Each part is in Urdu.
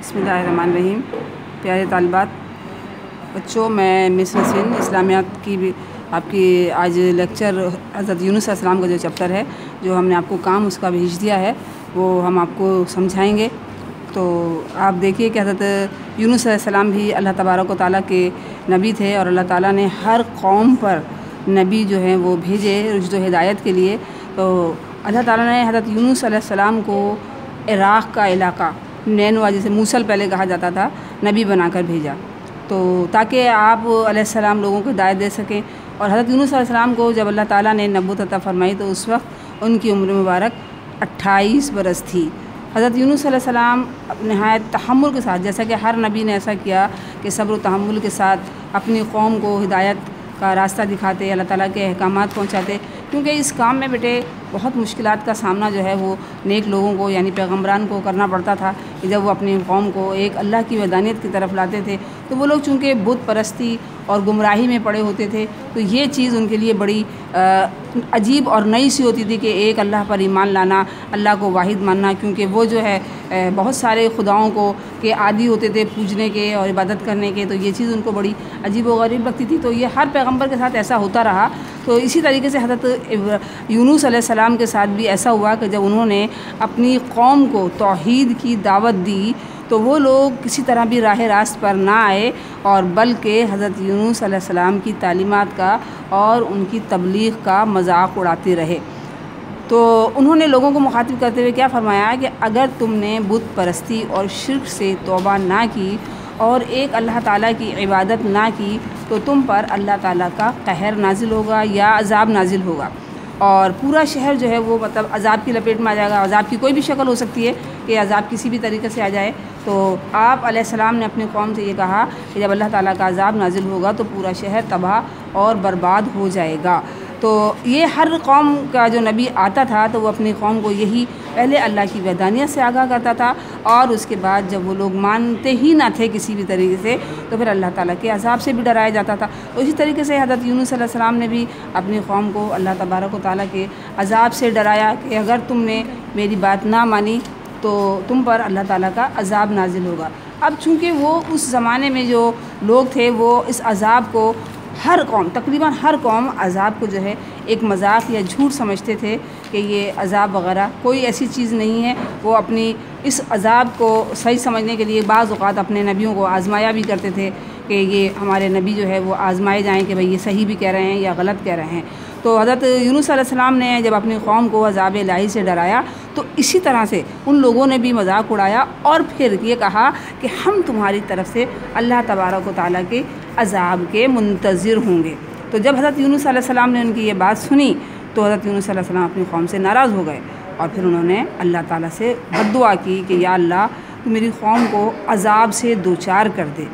بسم اللہ الرحمن الرحیم۔ پیارے طالبات بچوں، میں مس نسرین اسلامیات کی بھی آپ کی آج لیکچر حضرت یونس علیہ السلام کا جو چیپٹر ہے، جو ہم نے آپ کو کام اس کا بھیج دیا ہے، وہ ہم آپ کو سمجھائیں گے۔ تو آپ دیکھیے کہ حضرت یونس علیہ السلام بھی اللہ تبارک و تعالیٰ کے نبی تھے، اور اللہ تعالیٰ نے ہر قوم پر نبی جو ہیں وہ بھیجے رشد و ہدایت کے لیے۔ تو اللہ تعالیٰ نے حضرت یونس علیہ السلام کو عراق کا علاقہ نینوا، جسے موصل پہلے کہا جاتا تھا، نبی بنا کر بھیجا، تو تاکہ آپ علیہ السلام لوگوں کو ہدایت دے سکیں۔ اور حضرت یونس علیہ السلام کو جب اللہ تعالیٰ نے نبوت عطا فرمائی تو اس وقت ان کی عمر مبارک 28 برس تھی۔ حضرت یونس علیہ السلام نہایت تحمل کے ساتھ، جیسا کہ ہر نبی نے ایسا کیا کہ صبر و تحمل کے ساتھ اپنی قوم کو ہدایت کا راستہ دکھاتے، اللہ تعالیٰ کے احکامات پہنچاتے، کیونکہ اس کام میں بیٹے بہت مشکلات کا سامنا جو ہے وہ نیک لوگوں کو یعنی پیغمبران کو کرنا پڑتا تھا، کہ جب وہ اپنی قوم کو ایک اللہ کی وحدانیت کی طرف لاتے تھے تو وہ لوگ چونکہ بت پرستی اور گمراہی میں پڑے ہوتے تھے، تو یہ چیز ان کے لیے بڑی عجیب اور نئی سی ہوتی تھی کہ ایک اللہ پر ایمان لانا، اللہ کو واحد ماننا، کیونکہ وہ جو ہے بہت سارے خداؤں کو کے عادی ہوتے تھے پوجنے کے اور عبادت کرنے کے، تو یہ چیز ان کو بڑی عجیب و غریب لگتی تھی۔ تو یہ ہر پیغمبر کے ساتھ ایسا ہوتا رہا۔ تو اسی طریقے سے حضرت یونس علیہ السلام کے ساتھ بھی ایسا ہوا کہ جب انہوں نے اپنی قوم کو توحید کی دعوت دی تو وہ لوگ کسی طرح بھی راہ راست پر نہ آئے، اور بلکہ حضرت یونس علیہ السلام کی تعلیمات کا اور ان کی تبلیغ کا مذاق اڑاتے رہے۔ تو انہوں نے لوگوں کو مخاطب کرتے ہوئے کیا فرمایا کہ اگر تم نے بت پرستی اور شرک سے توبہ نہ کی اور ایک اللہ تعالیٰ کی عبادت نہ کی تو تم پر اللہ تعالیٰ کا قہر نازل ہوگا یا عذاب نازل ہوگا، اور پورا شہر جو ہے وہ مطلب عذاب کی لپیٹ میں آ جائے گا۔ عذاب کی کوئی بھی شکل ہو سکتی ہے کہ عذاب کسی بھی طریقے سے آ جائے۔ تو آپ علیہ السلام نے اپنی قوم سے یہ کہا کہ جب اللہ تعالیٰ کا عذاب نازل ہوگا تو پورا شہر تباہ اور برباد ہو جائے گا۔ تو یہ ہر قوم کا جو نبی آتا تھا تو وہ اپنی قوم کو یہی پہلے اللہ کی وحدانیت سے آگاہ کرتا تھا، اور اس کے بعد جب وہ لوگ مانتے ہی نہ تھے کسی بھی طریقے سے تو پھر اللہ تعالیٰ کے عذاب سے بھی ڈرایا جاتا تھا۔ اسی طریقے سے حضرت یونس علیہ السلام نے بھی اپنی قوم کو اللہ تبارک و تعالیٰ کے عذاب سے ڈرایا کہ اگر تم نے میری بات نہ مانی تو تم پر اللہ تعالیٰ کا عذاب نازل ہوگا۔ اب چونکہ وہ اس زمانے میں جو لوگ تھے وہ اس عذاب کو ہر قوم، تقریباً ہر قوم عذاب کو جو ہے ایک مذاق یا جھوٹ سمجھتے تھے کہ یہ عذاب وغیرہ کوئی ایسی چیز نہیں ہے۔ وہ اپنی اس عذاب کو صحیح سمجھنے کے لیے بعض اوقات اپنے نبیوں کو آزمایا بھی کرتے تھے کہ یہ ہمارے نبی جو ہے وہ آزمائے جائیں کہ بھئی یہ صحیح بھی کہہ رہے ہیں یا غلط کہہ رہے ہیں۔ تو حضرت یونس علیہ السلام نے جب اپنی قوم کو عذاب الہی سے ڈرایا تو اسی طرح سے ان لوگوں نے بھی مذاق اڑایا، اور پھر یہ کہا کہ ہم تمہاری طرف سے اللہ تبارک و تعالیٰ کے عذاب کے منتظر ہوں گے۔ تو جب حضرت یونس علیہ السلام نے ان کی یہ بات سنی تو حضرت یونس علیہ السلام اپنی قوم سے ناراض ہو گئے، اور پھر انہوں نے اللہ تعالیٰ سے بد دعا کی کہ یا اللہ تو میری قوم کو عذاب سے دوچار کر دے۔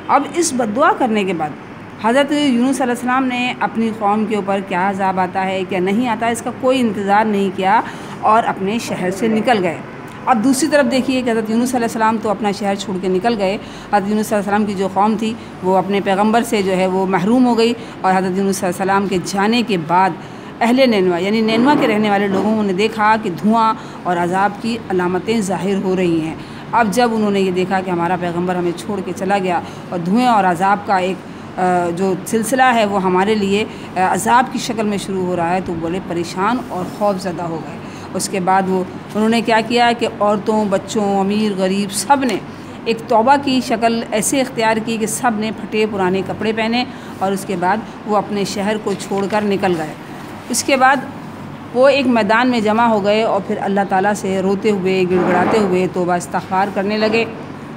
اب اس بد دعا کرنے کے بعد حضرت یونس علیہ السلام نے اپنی قوم کے اوپر کیا عذاب آتا ہے کیا نہیں آتا اس کا کوئی انتظار نہیں کیا، اور اپنے شہر سے نکل گئے۔ اب دوسری طرف دیکھیے کہ حضرت یونس علیہ السلام تو اپنا شہر چھوڑ کے نکل گئے، حضرت یونس علیہ السلام کی جو قوم تھی وہ اپنے پیغمبر سے جو ہے وہ محروم ہو گئی، اور حضرت یونس علیہ السلام کے جانے کے بعد اہل نینوا یعنی نینوا کے رہنے والے لوگوں نے دیکھا کہ دھواں اور عذاب کی علامتیں ظاہر ہو رہی ہیں۔ اب جب انہوں نے یہ دیکھا کہ ہمارا پیغمبر ہمیں چھوڑ کے چلا گیا اور دھوئیں اور عذاب کا ایک جو سلسلہ ہے وہ ہمارے لیے عذاب کی شکل میں شروع ہو رہا ہے، تو بڑے پریشان اور خوف زدہ ہو گئے۔ اس کے بعد انہوں نے کیا کیا کہ عورتوں، بچوں، امیر غریب سب نے ایک توبہ کی شکل ایسے اختیار کی کہ سب نے پھٹے پرانے کپڑے پہنے، اور اس کے بعد وہ اپنے شہر کو چھوڑ کر نکل گئے۔ اس کے بعد وہ ایک میدان میں جمع ہو گئے اور پھر اللہ تعالیٰ سے روتے ہوئے گڑ گڑاتے ہوئے توبہ استغفار کرنے لگے،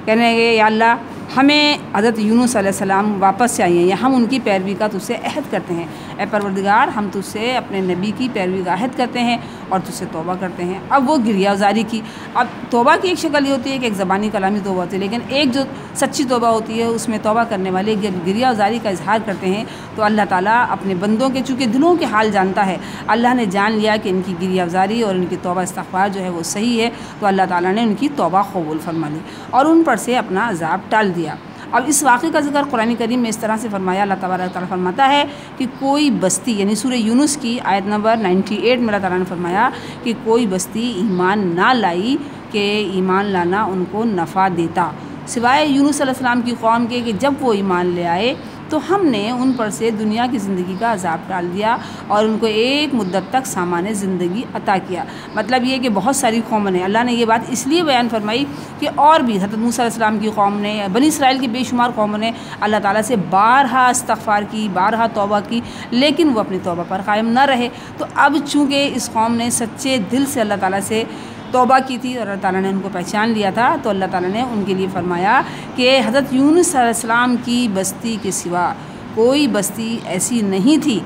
کہنے لگے یا اللہ ہمیں حضرت یونس علیہ السلام واپس چاہیے، یا ہم ان کی پیروی کا تجھ سے عہد کرتے ہیں، اے پروردگار ہم تجھ سے اپنے نبی کی پیروی کا عہد کرتے ہیں اور تجھ سے توبہ کرتے ہیں۔ اب وہ گریہ زاری کی۔ اب توبہ کی ایک شکل یہ ہوتی ہے کہ ایک زبانی کلامی توبہ ہوتی ہے، لیکن ایک جو سچی توبہ ہوتی ہے اس میں توبہ کرنے والے جب گریہ زاری کا اظہار کرتے ہیں تو اللہ تعالیٰ اپنے بندوں کے چونکہ دلوں کے حال جانتا ہے، اللہ نے جان لیا کہ ان کی گریہ زاری اور ان کی توبہ استغفار جو ہے وہ صحیح ہے، تو اللہ تعالیٰ نے ان کی توبہ قبول فرما لی اور ان پر سے اپنا عذاب ٹال دیا۔ اب اس واقعے کا ذکر قرآن کریم میں اس طرح سے فرمایا، اللہ تبارک تعالیٰ فرماتا ہے کہ کوئی بستی یعنی سورہ یونس کی آیت نمبر 98 میں اللہ تعالیٰ نے فرمایا کہ کوئی بستی ایمان نہ لائی کہ ایمان لانا ان کو نفع دیتا، سوائے یونس علیہ السلام کی قوم کے کہ جب وہ ایمان لے آئے تو ہم نے ان پر سے دنیا کی زندگی کا عذاب ٹال دیا اور ان کو ایک مدت تک سامان زندگی عطا کیا۔ مطلب یہ کہ بہت ساری قوموں نے، اللہ نے یہ بات اس لیے بیان فرمائی کہ اور بھی حضرت موسیٰ علیہ السلام کی قوم نے، بنی اسرائیل کی بے شمار قوموں نے اللہ تعالیٰ سے بارہا استغفار کی، بارہا توبہ کی، لیکن وہ اپنی توبہ پر قائم نہ رہے۔ تو اب چونکہ اس قوم نے سچے دل سے اللہ تعالیٰ سے توبہ کی تھی اور اللہ تعالیٰ نے ان کو پہچان لیا تھا، تو اللہ تعالیٰ نے ان کے لیے فرمایا کہ حضرت یونس علیہ السلام کی بستی کے سوا کوئی بستی ایسی نہیں تھی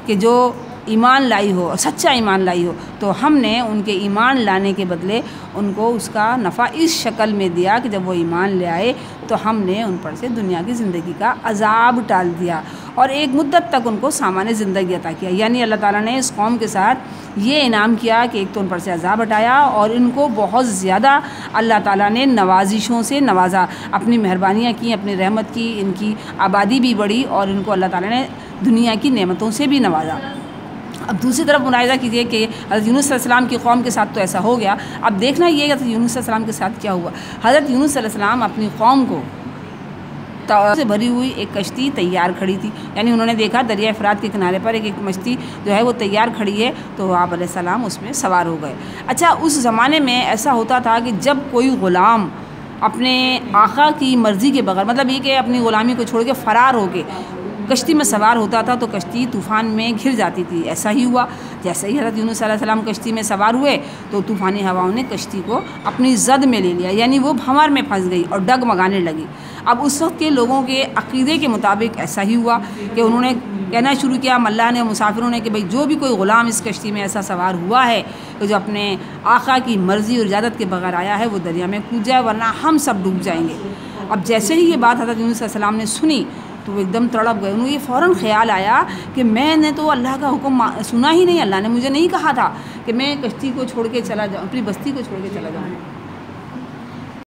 کہ جو ایمان لائی ہو اور سچا ایمان لائی ہو، تو ہم نے ان کے ایمان لانے کے بدلے ان کو اس کا نفع اس شکل میں دیا کہ جب وہ ایمان لے آئے تو ہم نے ان پر سے دنیا کی زندگی کا عذاب ٹال دیا اور ایک مدت تک ان کو سامان زندگی عطا کیا۔ یعنی اللہ تعالیٰ نے اس قوم کے ساتھ یہ انعام کیا کہ ایک تو ان پر سے عذاب ہٹایا اور ان کو بہت زیادہ اللہ تعالیٰ نے نوازشوں سے نوازا، اپنی مہربانیاں کی، اپنی رحمت کی، ان کی آبادی بھی بڑھی اور ان کو اللہ تعالیٰ نے دنیا کی نعمتوں سے بھی نوازا۔ اب دوسری طرف ملاحظہ کیجیے کہ حضرت یونس علیہ السلام کی قوم کے ساتھ تو ایسا ہو گیا، اب دیکھنا یہ کہ حضرت یونس علیہ السلام کے ساتھ کیا ہوا۔ حضرت یونس علیہ السلام اپنی قوم کو سے بھری ہوئی ایک کشتی تیار کھڑی تھی، یعنی انہوں نے دیکھا دریائے فرات کے کنارے پر ایک کشتی جو ہے وہ تیار کھڑی ہے، تو آپ علیہ السلام اس میں سوار ہو گئے۔ اچھا، اس زمانے میں ایسا ہوتا تھا کہ جب کوئی غلام اپنے آقا کی مرضی کے بغیر، مطلب یہ کہ اپنی غلامی کو چھوڑ کے فرار ہو کے کشتی میں سوار ہوتا تھا تو کشتی طوفان میں گھر جاتی تھی۔ ایسا ہی ہوا، جیسے ہی حضرت یونس علیہ السلام کشتی میں سوار ہوئے تو طوفانی ہواؤں نے کشتی کو اپنی زد میں لے لیا، یعنی وہ بھنور میں پھنس گئی اور ڈگمگانے لگی۔ اب اس وقت کے لوگوں کے عقیدے کے مطابق ایسا ہی ہوا کہ انہوں نے کہنا شروع کیا، ملا نے، مسافروں نے، کہ بھئی جو بھی کوئی غلام اس کشتی میں ایسا سوار ہوا ہے کہ جو اپنے آقا کی مرضی اور اجازت کے بغیر آیا ہے وہ دریا میں کود جائے ورنہ ہم سب ڈوب جائیں گے۔ اب جیسے ہی یہ بات حضرت یونس علیہ السلام نے سنی تو وہ ایک دم تڑپ گئے، انہوں یہ فوراً خیال آیا کہ میں نے تو اللہ کا حکم سنا ہی نہیں، اللہ نے مجھے نہیں کہا تھا کہ میں کشتی کو چھوڑ کے چلا جاؤں، اپنی بستی کو چھوڑ کے چلا جاؤں۔